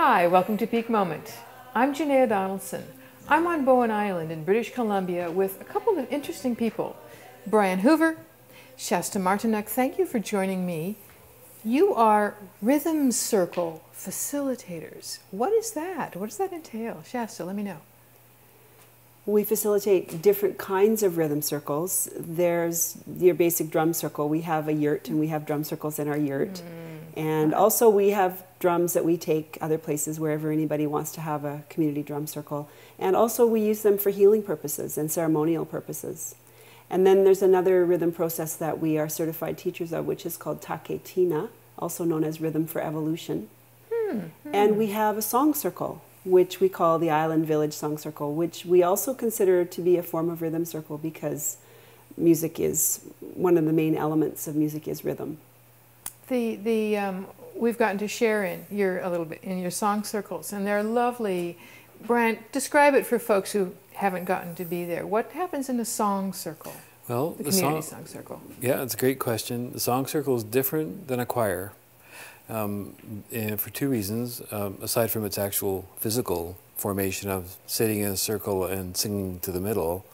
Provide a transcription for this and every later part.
Hi, welcome to Peak Moment. I'm Janaea Donaldson. I'm on Bowen Island in British Columbia with a couple of interesting people. Brian Hoover, Shasta Martinuk, thank you for joining me. You are rhythm circle facilitators. What is that? What does that entail? Shasta, let me know. We facilitate different kinds of rhythm circles. There's your basic drum circle. We have a yurt and we have drum circles in our yurt. And also we have drums that we take other places wherever anybody wants to have a community drum circle. And also we use them for healing purposes and ceremonial purposes. And then there's another rhythm process that we are certified teachers of, which is called TaKeTiNa, also known as Rhythm for Evolution. And we have a song circle, which we call the Island Village Song Circle, which we also consider to be a form of rhythm circle because music is, one of the main elements of music is rhythm. We've gotten to share a little bit in your song circles, and they're lovely. Brian, describe it for folks who haven't gotten to be there. What happens in a song circle? Well, the community song circle. Yeah, it's a great question. The song circle is different than a choir, and for two reasons. Aside from its actual physical formation of sitting in a circle and singing to the middle,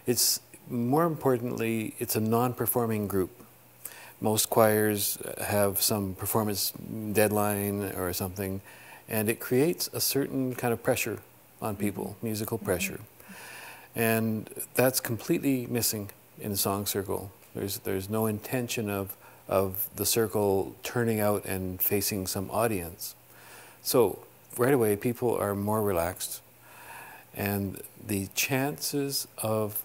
it's more importantly, it's a non-performing group. Most choirs have some performance deadline or something, and it creates a certain kind of pressure on people, musical pressure. And that's completely missing in the song circle. There's no intention of the circle turning out and facing some audience. So right away, people are more relaxed, and the chances of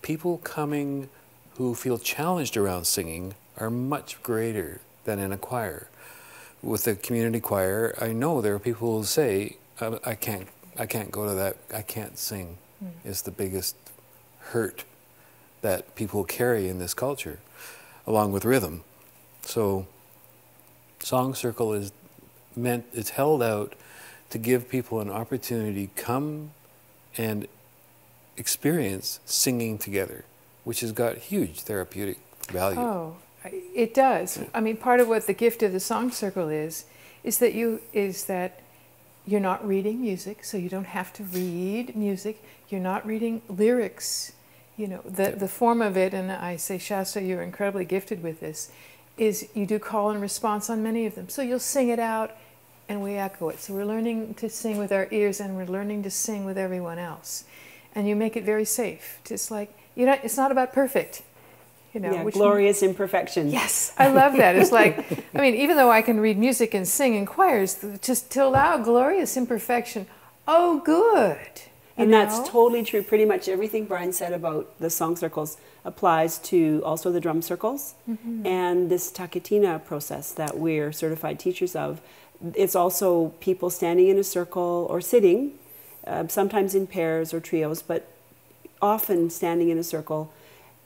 people coming who feel challenged around singing are much greater than in a choir. With a community choir, I know there are people who say, I can't go to that, I can't sing. It's the biggest hurt that people carry in this culture, along with rhythm. So song circle is meant, it's held out to give people an opportunity to come and experience singing together, which has got huge therapeutic value. Oh, it does. I mean, part of what the gift of the song circle is that you're not reading music, so you don't have to read music. You're not reading lyrics. You know, the form of it, and I say, Shasta, you're incredibly gifted with this, is you do call and response on many of them. So you'll sing it out and we echo it. So we're learning to sing with our ears and we're learning to sing with everyone else. And you make it very safe. Just like, you know, it's not about perfect. You know, yeah, glorious imperfection. Yes, I love that. It's like, I mean, even though I can read music and sing in choirs, just to allow glorious imperfection, oh, good. And that's totally true. Pretty much everything Brian said about the song circles applies to also the drum circles and this TaKeTiNa process that we're certified teachers of. It's also people standing in a circle or sitting, sometimes in pairs or trios, but often standing in a circle,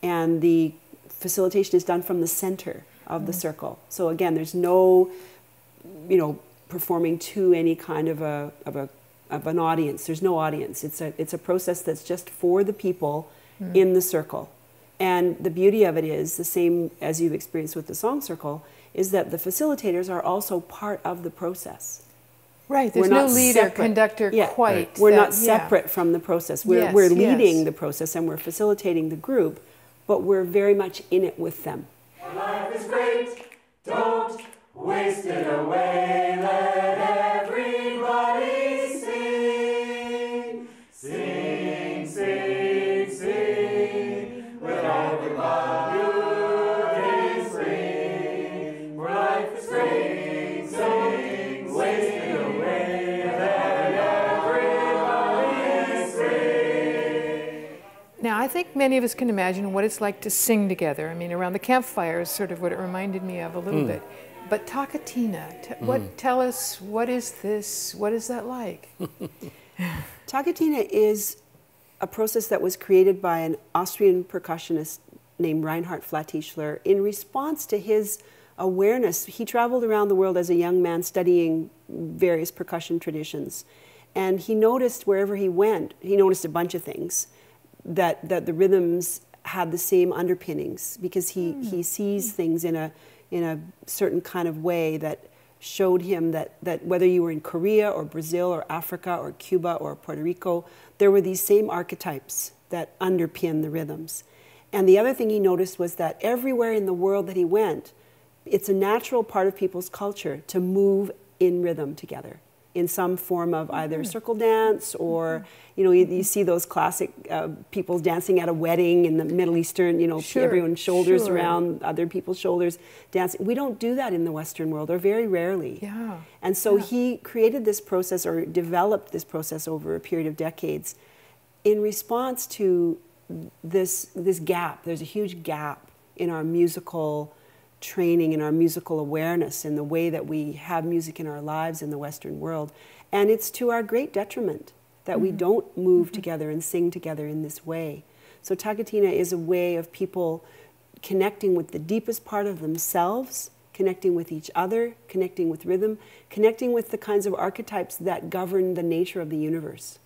and the facilitation is done from the center of the circle. So again, there's no, you know, performing to any kind of an audience. There's no audience. It's a process that's just for the people in the circle. And the beauty of it is, the same as you've experienced with the song circle, is that the facilitators are also part of the process. Right, there's no leader, conductor quite. Right. We're not separate from the process. We're leading the process and we're facilitating the group, but we're very much in it with them. Life is great, don't waste it away, let everybody sing. Sing, sing, sing, with all the love you can bring. For life is great, don't waste it away, let everybody sing. Now, I think many of us can imagine what it's like to sing together. I mean, around the campfire is sort of what it reminded me of a little bit. But TaKeTiNa, tell us, what is this? What is that like? TaKeTiNa is a process that was created by an Austrian percussionist named Reinhard Flatischler in response to his awareness. He traveled around the world as a young man studying various percussion traditions. And he noticed wherever he went, he noticed a bunch of things, that the rhythms had the same underpinnings, because he sees things in a certain kind of way that showed him that whether you were in Korea or Brazil or Africa or Cuba or Puerto Rico, there were these same archetypes that underpin the rhythms. And the other thing he noticed was that everywhere in the world that he went, it's a natural part of people's culture to move in rhythm together in some form of either circle dance or, you know, you see those classic people dancing at a wedding in the Middle Eastern, you know, everyone's shoulders around other people's shoulders dancing. We don't do that in the Western world, or very rarely. Yeah. And so he created this process, or developed this process over a period of decades in response to this gap. There's a huge gap in our musical training, in our musical awareness, in the way that we have music in our lives in the Western world. And it's to our great detriment that we don't move together and sing together in this way. So TaKeTiNa is a way of people connecting with the deepest part of themselves, connecting with each other, connecting with rhythm, connecting with the kinds of archetypes that govern the nature of the universe.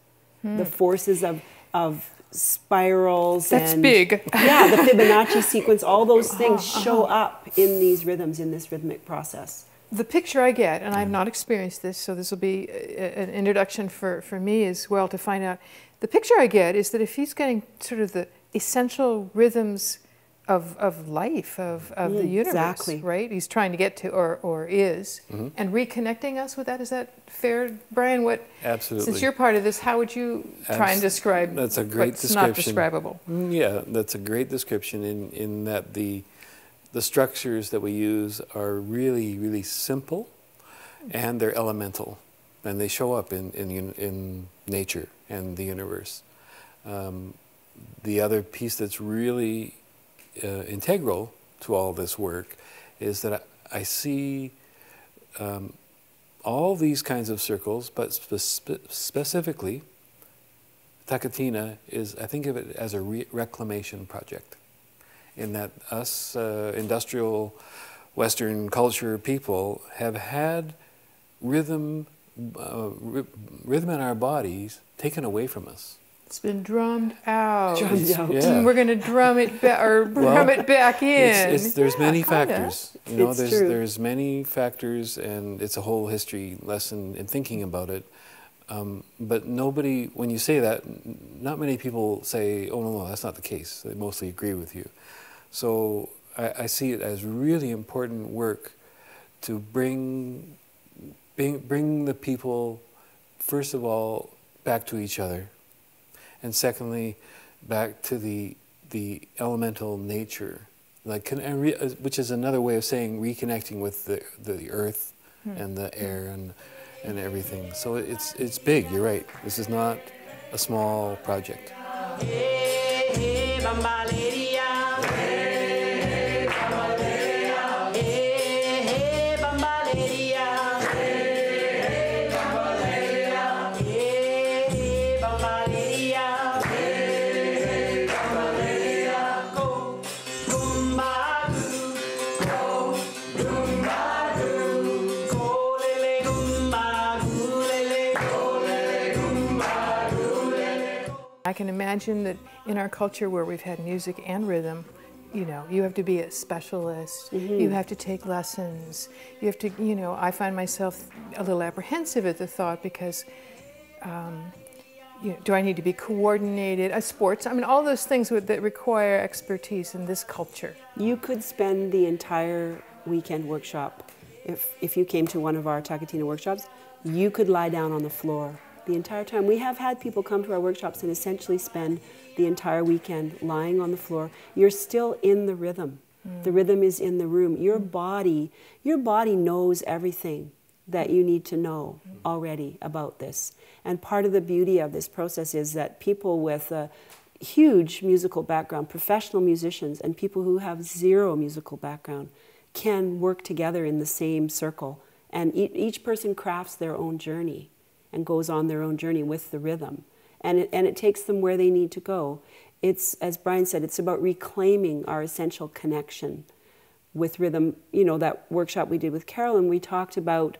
The forces of spirals. That's and, big. Yeah, the Fibonacci sequence, all those things show up in these rhythms, in this rhythmic process. The picture I get, and I've not experienced this, so this will be an introduction for me as well to find out. The picture I get is that if he's getting sort of the essential rhythms of life, of the universe, right? He's trying to get to, or is, and reconnecting us with that. Is that fair, Brian? Absolutely. Since you're part of this, how would you try and describe that's a great what's description. not describable? Yeah, that's a great description in that the structures that we use are really, really simple, and they're elemental, and they show up in nature and the universe. The other piece that's really integral to all this work is that I see all these kinds of circles, but specifically TaKeTiNa is, I think of it as a reclamation project, in that us industrial Western culture people have had rhythm in our bodies taken away from us. It's been drummed out. Yeah. We're going to drum it back, or drum it back in. There's many factors. You know, It's true. there's many factors, and it's a whole history lesson in thinking about it. But nobody, when you say that, not many people say, "Oh no, that's not the case." They mostly agree with you. So I see it as really important work to bring the people, first of all, back to each other. And secondly, back to the elemental nature, which is another way of saying reconnecting with the earth and the air and everything. So it's big. You're right. This is not a small project. I can imagine that in our culture where we've had music and rhythm, you know, you have to be a specialist, you have to take lessons, you have to, you know, I find myself a little apprehensive at the thought because, you know, do I need to be coordinated? Sports, I mean, all those things that require expertise in this culture. You could spend the entire weekend workshop, if you came to one of our TaKeTiNa workshops, you could lie down on the floor the entire time. We have had people come to our workshops and essentially spend the entire weekend lying on the floor. You're still in the rhythm. The rhythm is in the room. Your body knows everything that you need to know already about this. And part of the beauty of this process is that people with a huge musical background, professional musicians, and people who have zero musical background, can work together in the same circle. And each person crafts their own journey and goes on their own journey with the rhythm. And it takes them where they need to go. It's, as Brian said, it's about reclaiming our essential connection with rhythm. You know, that workshop we did with Carolyn, we talked about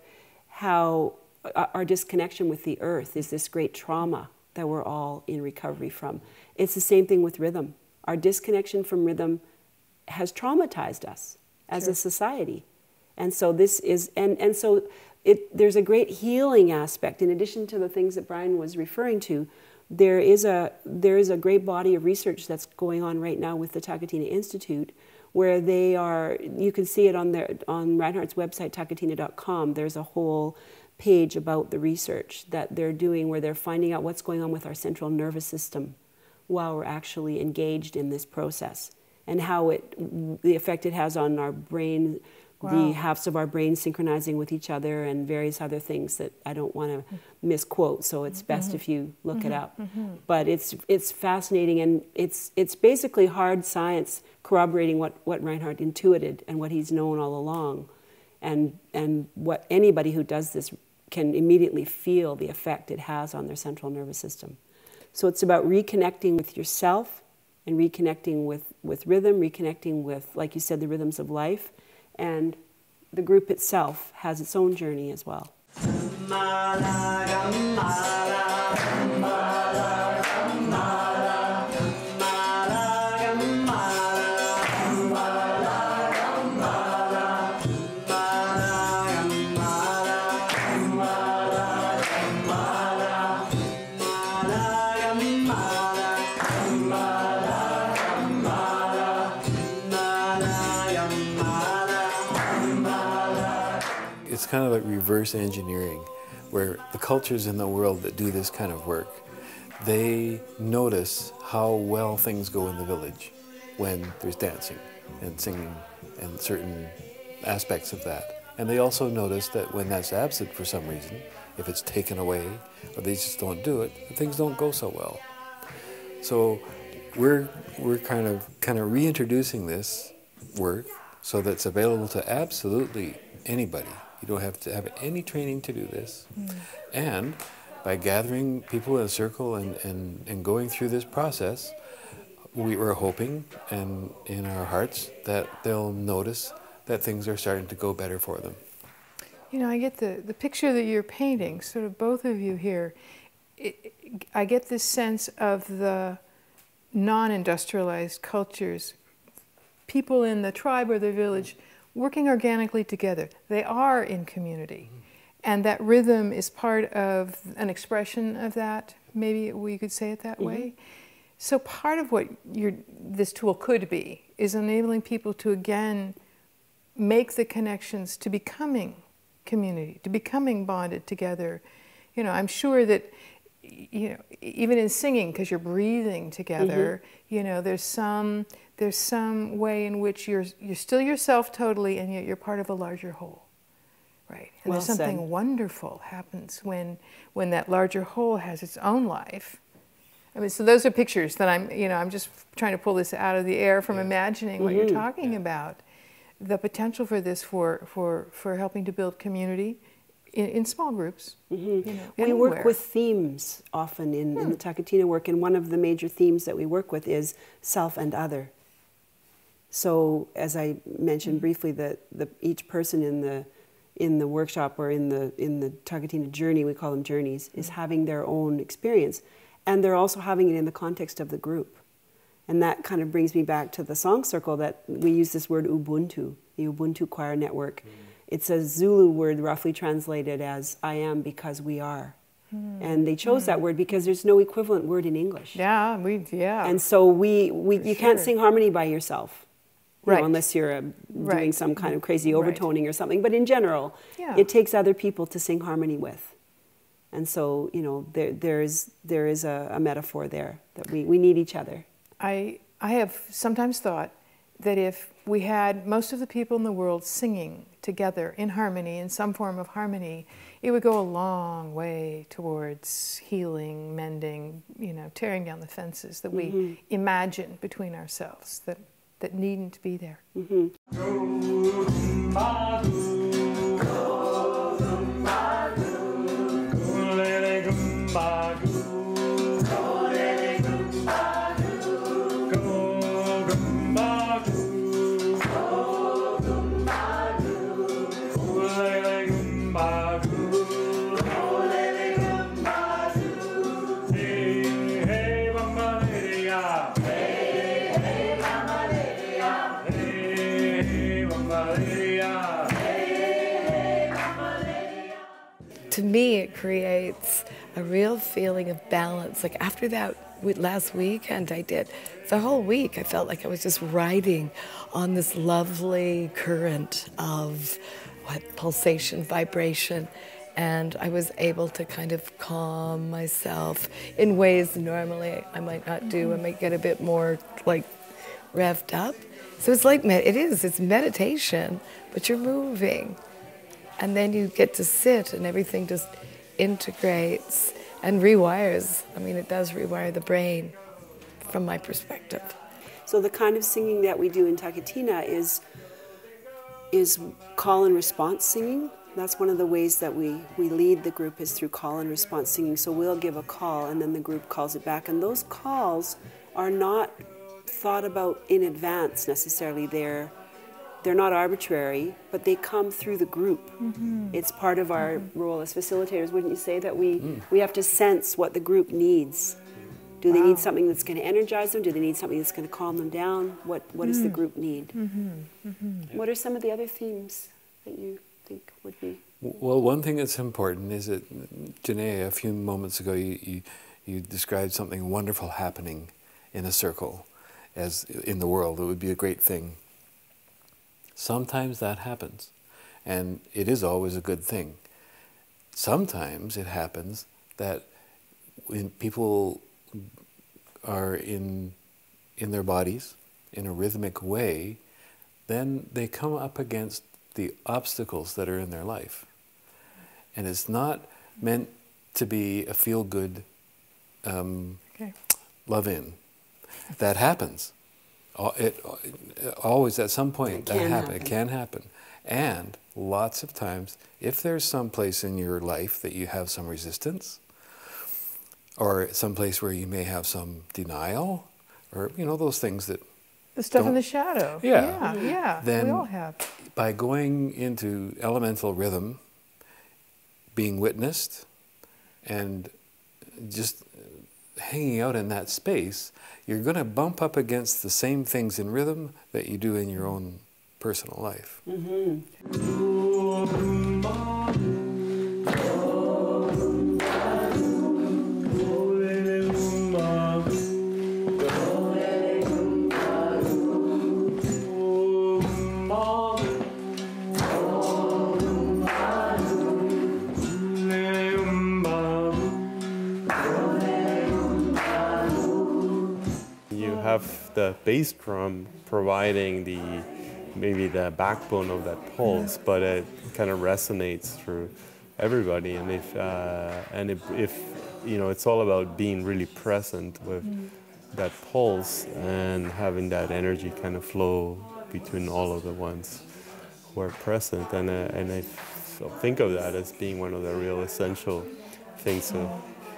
how our disconnection with the earth is this great trauma that we're all in recovery from. It's the same thing with rhythm. Our disconnection from rhythm has traumatized us as a society. And so this is, and so there's a great healing aspect. In addition to the things that Brian was referring to, there is a great body of research that's going on right now with the TaKeTiNa Institute, where they are, you can see it on Reinhardt's website, tah-kuh-teen-uh.com. There's a whole page about the research that they're doing, where they're finding out what's going on with our central nervous system while we're actually engaged in this process, and how the effect it has on our brain. Wow. The halves of our brain synchronizing with each other, and various other things that I don't want to misquote, so it's best if you look it up. But it's fascinating, and it's basically hard science corroborating what Reinhardt intuited and what he's known all along, and what anybody who does this can immediately feel the effect it has on their central nervous system. So it's about reconnecting with yourself and reconnecting with rhythm, reconnecting with, like you said, the rhythms of life. And the group itself has its own journey as well. It's kind of like reverse engineering, where the cultures in the world that do this kind of work, they notice how well things go in the village when there's dancing and singing and certain aspects of that. And they also notice that when that's absent for some reason, if it's taken away or they just don't do it, things don't go so well. So we're kind of reintroducing this work so that it's available to absolutely anybody. You don't have to have any training to do this. And by gathering people in a circle and going through this process, we were hoping, and in our hearts, that they'll notice that things are starting to go better for them. You know, I get the picture that you're painting, sort of both of you here. I get this sense of the non-industrialized cultures, people in the tribe or the village working organically together. They are in community. And that rhythm is part of an expression of that. Maybe we could say it that way. So part of what this tool could be is enabling people to, again, make the connections to becoming community, to becoming bonded together. You know, I'm sure that, you know, even in singing, because you're breathing together, you know, there's some way in which you're still yourself totally, and yet you're part of a larger whole, right? And Well there's something said. wonderful happens when that larger whole has its own life. I mean, so those are pictures that I'm just trying to pull this out of the air from imagining what you're talking about. The potential for this for helping to build community in small groups. You know, we work with themes often in the TaKeTiNa work, and one of the major themes that we work with is self and other. So, as I mentioned briefly, each person in the workshop or in the TaKeTiNa journey, we call them journeys, is having their own experience, and they're also having it in the context of the group. And that kind of brings me back to the song circle, that we use this word Ubuntu, the Ubuntu Choir Network. It's a Zulu word roughly translated as I am because we are. And they chose that word because there's no equivalent word in English. Yeah, And so you can't sing harmony by yourself. You know, unless you're doing some kind of crazy overtoning or something. But in general, it takes other people to sing harmony with. And so, you know, there is a metaphor there that we need each other. I have sometimes thought that if we had most of the people in the world singing together in harmony, in some form of harmony, it would go a long way towards healing, mending, you know, tearing down the fences that we imagine between ourselves. That that needn't be there. To me, it creates a real feeling of balance. Like after that last weekend I did, the whole week I felt like I was just riding on this lovely current of pulsation, vibration, and I was able to kind of calm myself in ways normally I might not do. I might get a bit more like revved up. So it's like, it's meditation, but you're moving. And then you get to sit and everything just integrates and rewires. I mean, it does rewire the brain from my perspective. So the kind of singing that we do in TaKeTiNa is call and response singing. That's one of the ways that we lead the group, is through call and response singing. So we'll give a call and then the group calls it back. And those calls are not thought about in advance necessarily. They're not arbitrary, but they come through the group. It's part of our role as facilitators, wouldn't you say, that we have to sense what the group needs. Do they need something that's going to energize them? Do they need something that's going to calm them down? What does the group need? What are some of the other themes that you think would be? Well, one thing that's important is that, Janae, a few moments ago, you described something wonderful happening in a circle, as in the world. It would be a great thing. Sometimes that happens, and it is always a good thing. Sometimes it happens that when people are in their bodies in a rhythmic way, then they come up against the obstacles that are in their life. And it's not meant to be a feel-good love-in. That happens. It always, at some point, it can happen. And lots of times, if there's some place in your life that you have some resistance, or some place where you may have some denial, or those things that the stuff in the shadow. Yeah. Then we all have. By going into elemental rhythm, being witnessed, and just hanging out in that space, you're going to bump up against the same things in rhythm that you do in your own personal life. Have the bass drum providing maybe the backbone of that pulse, but it kind of resonates through everybody. And if it's all about being really present with that pulse and having that energy kind of flow between all of the ones who are present. And I think of that as being one of the real essential things of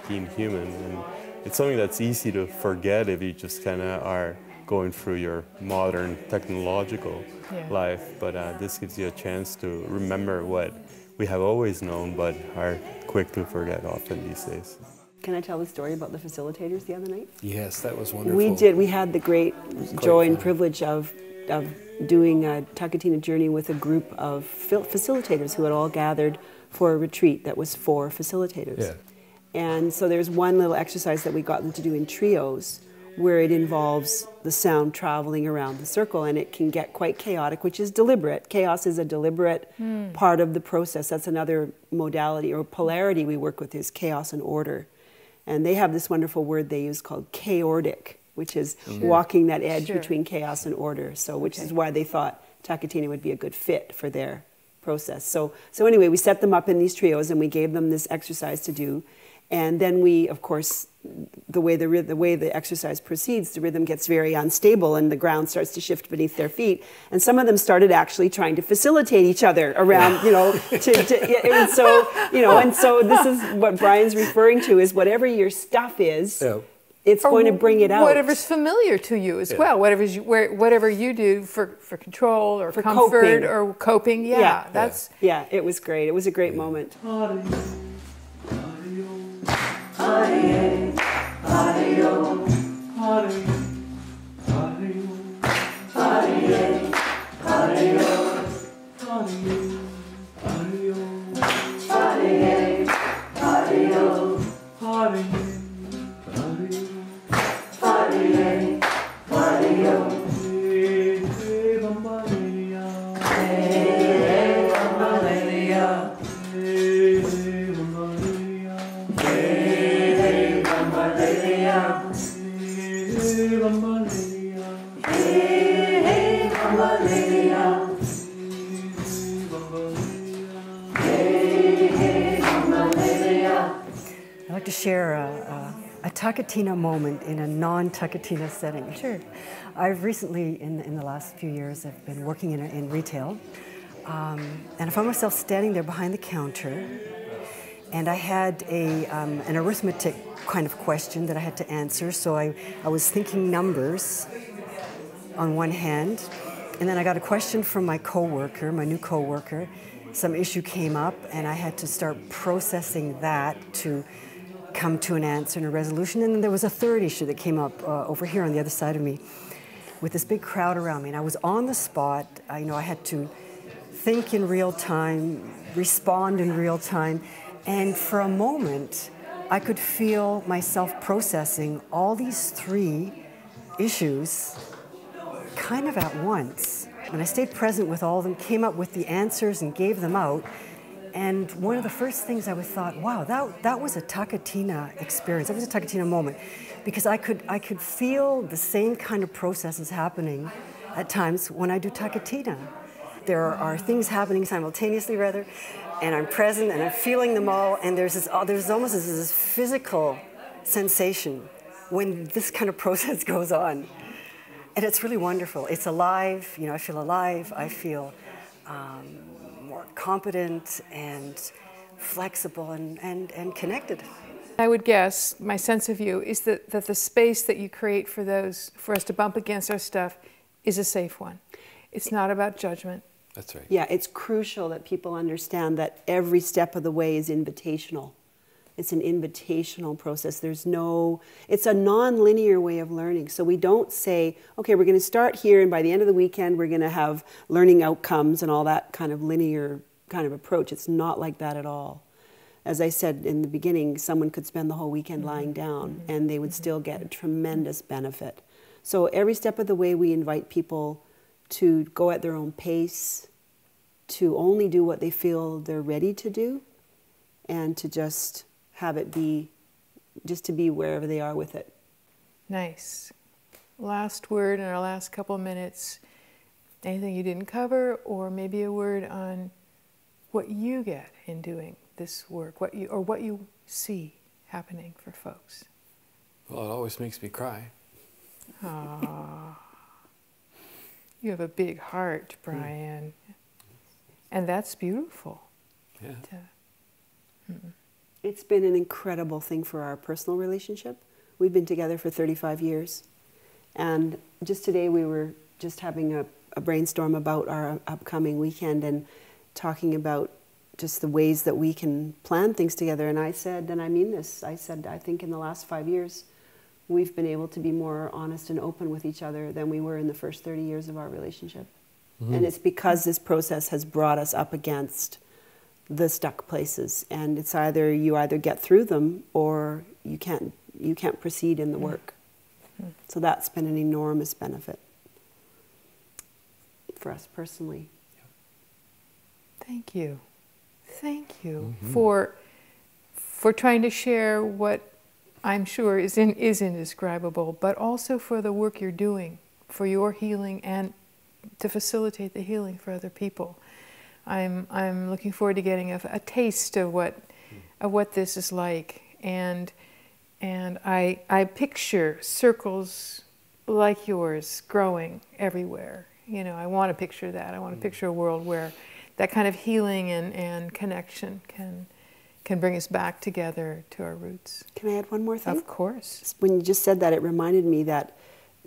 being human. And it's something that's easy to forget if you just kind of are going through your modern technological life. But this gives you a chance to remember what we have always known, but are quick to forget often these days. Can I tell the story about the facilitators the other night? Yes, that was wonderful. We did. We had the great joy and privilege of doing a TaKeTiNa journey with a group of facilitators who had all gathered for a retreat that was for facilitators. Yeah. And so there's one little exercise that we got them to do in trios where it involves the sound traveling around the circle, and it can get quite chaotic, which is deliberate. Chaos is a deliberate part of the process. That's another modality or polarity we work with, is chaos and order. And they have this wonderful word they use called chaotic, which is walking that edge between chaos and order. So which is why they thought TaKeTiNa would be a good fit for their process. So anyway, we set them up in these trios and we gave them this exercise to do. And then we, of course, the way the exercise proceeds, the rhythm gets very unstable and the ground starts to shift beneath their feet. And some of them started actually trying to facilitate each other around, you know, and so this is what Brian's referring to, is whatever your stuff is, it's going to bring it out. Whatever's familiar to you as well. Whatever you do for control or for comfort coping. Or coping. Yeah, it was great. It was a great moment. I'd like to share a TaKeTiNa moment in a non-TaKeTiNa setting. Sure. I've recently, in the last few years, I've been working in retail, and I found myself standing there behind the counter, and I had an arithmetic kind of question that I had to answer, so I was thinking numbers on one hand, and then I got a question from my coworker, my new coworker. Some issue came up, and I had to start processing that to come to an answer and a resolution. And then there was a third issue that came up over here on the other side of me with this big crowd around me. And I was on the spot. I had to think in real time, respond in real time. And for a moment, I could feel myself processing all these three issues kind of at once. And I stayed present with all of them, came up with the answers and gave them out. And one of the first things I thought, wow, that was a TaKeTiNa experience. That was a TaKeTiNa moment, because I could feel the same kind of processes happening at times when I do TaKeTiNa. There are things happening simultaneously, rather, and I'm present and I'm feeling them all. And there's almost this physical sensation when this kind of process goes on. And it's really wonderful. It's alive. I feel alive. I feel more competent and flexible and connected. I would guess, my sense of you is that the space that you create for us to bump against our stuff is a safe one. It's not about judgment. That's right. Yeah, it's crucial that people understand that every step of the way is invitational. It's an invitational process. It's a non-linear way of learning. So we don't say, okay, we're going to start here, and by the end of the weekend, we're going to have learning outcomes and all that kind of linear kind of approach. It's not like that at all. As I said in the beginning, someone could spend the whole weekend lying down and they would still get a tremendous benefit. So every step of the way, we invite people to go at their own pace, to only do what they feel they're ready to do, and to just have it be, just to be wherever they are with it. Nice. Last word in our last couple of minutes. Anything you didn't cover, or maybe a word on what you get in doing this work, what you see happening for folks. Well, it always makes me cry. Aww. You have a big heart, Brian. And that's beautiful. Yeah. It's been an incredible thing for our personal relationship. We've been together for 35 years. And just today we were just having a brainstorm about our upcoming weekend and talking about just the ways that we can plan things together. And I said, and I mean this, I said, I think in the last 5 years, we've been able to be more honest and open with each other than we were in the first 30 years of our relationship. Mm-hmm. And it's because this process has brought us up against the stuck places. And it's either you get through them or you can't proceed in the work. Mm-hmm. So that's been an enormous benefit for us personally. Thank you. Thank you for trying to share what I'm sure is indescribable, but also for the work you're doing, for your healing and to facilitate the healing for other people. I'm looking forward to getting a taste of what this is like, and I picture circles like yours growing everywhere. You know, I want to picture that. I want to picture a world where that kind of healing and connection can bring us back together to our roots. Can I add one more thing? Of course. When you just said that, it reminded me that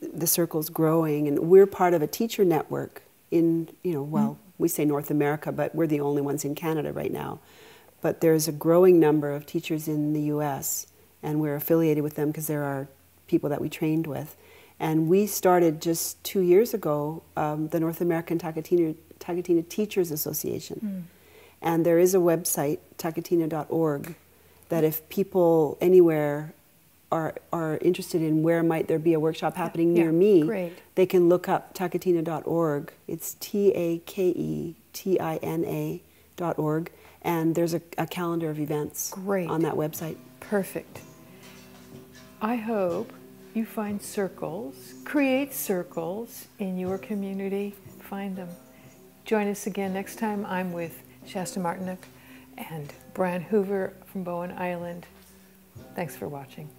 the circle's growing, and we're part of a teacher network in, you know, well, we say North America, but we're the only ones in Canada right now. But there's a growing number of teachers in the US, and we're affiliated with them because there are people that we trained with. And we started just 2 years ago the North American TaKeTiNa Teachers Association. And there is a website, tah-kuh-teen-uh.org, that if people anywhere are interested in where might there be a workshop happening near me, great. they can look up tah-kuh-teen-uh.org. It's TaKeTiNA.org, and there's a calendar of events on that website. Perfect. I hope you find circles, create circles in your community, find them. Join us again next time. I'm with Shasta Martinuk and Brian Hoover from Bowen Island. Thanks for watching.